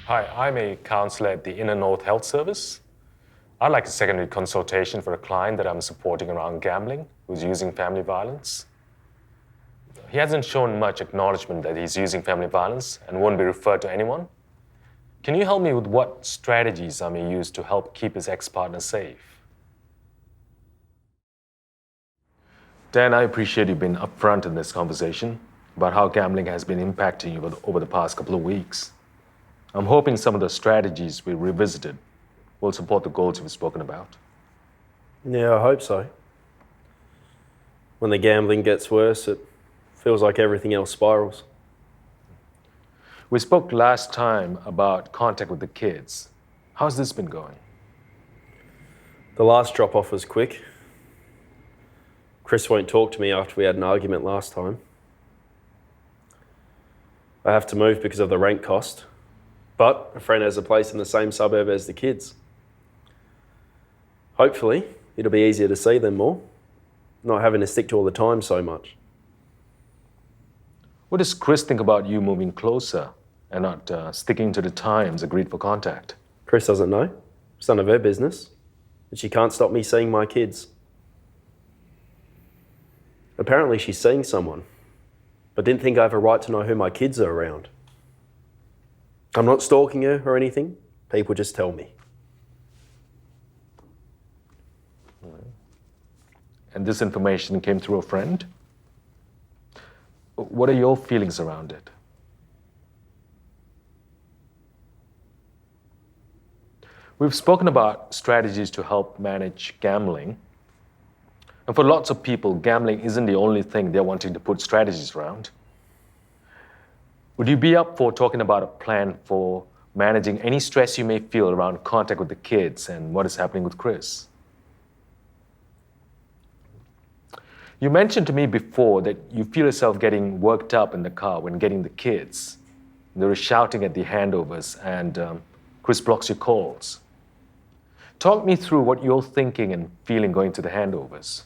Hi, I'm a counselor at the Inner North Health Service. I'd like a secondary consultation for a client that I'm supporting around gambling who's using family violence. He hasn't shown much acknowledgement that he's using family violence and won't be referred to anyone. Can you help me with what strategies I may use to help keep his ex-partner safe? Dan, I appreciate you being upfront in this conversation about how gambling has been impacting you over the past couple of weeks. I'm hoping some of the strategies we revisited will support the goals we've spoken about. Yeah, I hope so. When the gambling gets worse, it feels like everything else spirals. We spoke last time about contact with the kids. How's this been going? The last drop-off was quick. Chris won't talk to me after we had an argument last time. I have to move because of the rent cost, but a friend has a place in the same suburb as the kids. Hopefully, it'll be easier to see them more, not having to stick to all the time so much. What does Chris think about you moving closer and not sticking to the times agreed for contact? Chris doesn't know. It's none of her business. And she can't stop me seeing my kids. Apparently she's seeing someone, but didn't think I have a right to know who my kids are around. I'm not stalking her or anything. People just tell me. And this information came through a friend? What are your feelings around it? We've spoken about strategies to help manage gambling. And for lots of people, gambling isn't the only thing they're wanting to put strategies around. Would you be up for talking about a plan for managing any stress you may feel around contact with the kids and what is happening with Chris? You mentioned to me before that you feel yourself getting worked up in the car when getting the kids. They were shouting at the handovers and Chris blocks your calls. Talk me through what you're thinking and feeling going to the handovers.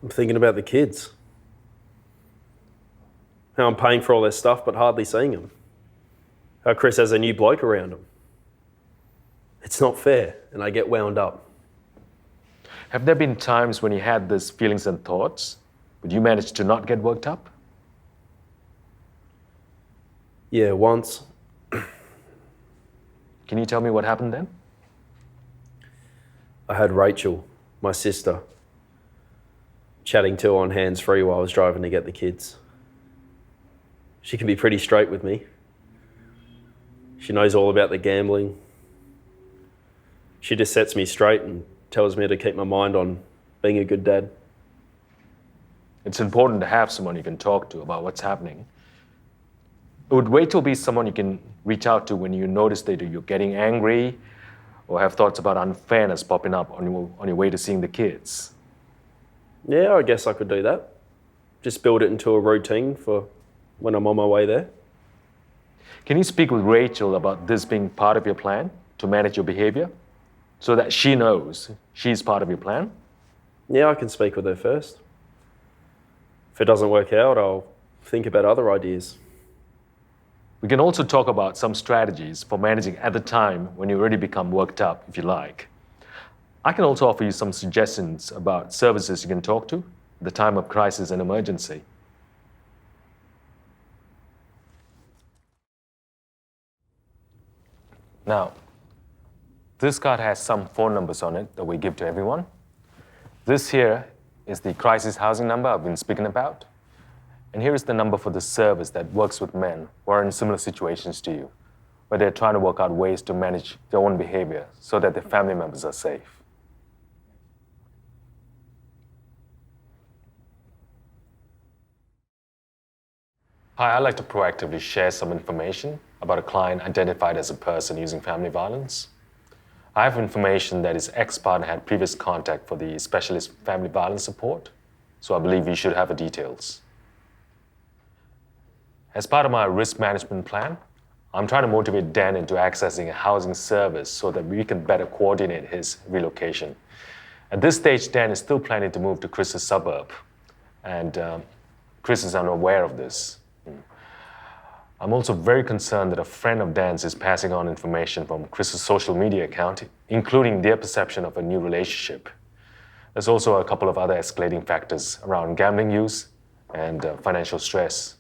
I'm thinking about the kids. How I'm paying for all their stuff but hardly seeing them. How Chris has a new bloke around him. It's not fair, and I get wound up. Have there been times when you had these feelings and thoughts, but you managed to not get worked up? Yeah, once. Can you tell me what happened then? I had Rachel, my sister, chatting to her on hands-free while I was driving to get the kids. She can be pretty straight with me. She knows all about the gambling. She just sets me straight and tells me to keep my mind on being a good dad. It's important to have someone you can talk to about what's happening. Would Rachel be someone you can reach out to when you notice that you're getting angry or have thoughts about unfairness popping up on your way to seeing the kids? Yeah, I guess I could do that. Just build it into a routine for when I'm on my way there. Can you speak with Rachel about this being part of your plan to manage your behavior so that she knows she's part of your plan? Yeah, I can speak with her first. If it doesn't work out, I'll think about other ideas. We can also talk about some strategies for managing at the time when you already become worked up, if you like. I can also offer you some suggestions about services you can talk to at the time of crisis and emergency. Now, this card has some phone numbers on it that we give to everyone. This here is the crisis housing number I've been speaking about. And here is the number for the service that works with men who are in similar situations to you, where they're trying to work out ways to manage their own behavior so that their family members are safe. Hi, I'd like to proactively share some information about a client identified as a person using family violence. I have information that his ex-partner had previous contact for the specialist family violence support, so I believe you should have the details. As part of my risk management plan, I'm trying to motivate Dan into accessing a housing service so that we can better coordinate his relocation. At this stage, Dan is still planning to move to Chris's suburb, and Chris is unaware of this. I'm also very concerned that a friend of Dan's is passing on information from Chris's social media account, including their perception of a new relationship. There's also a couple of other escalating factors around gambling use and financial stress.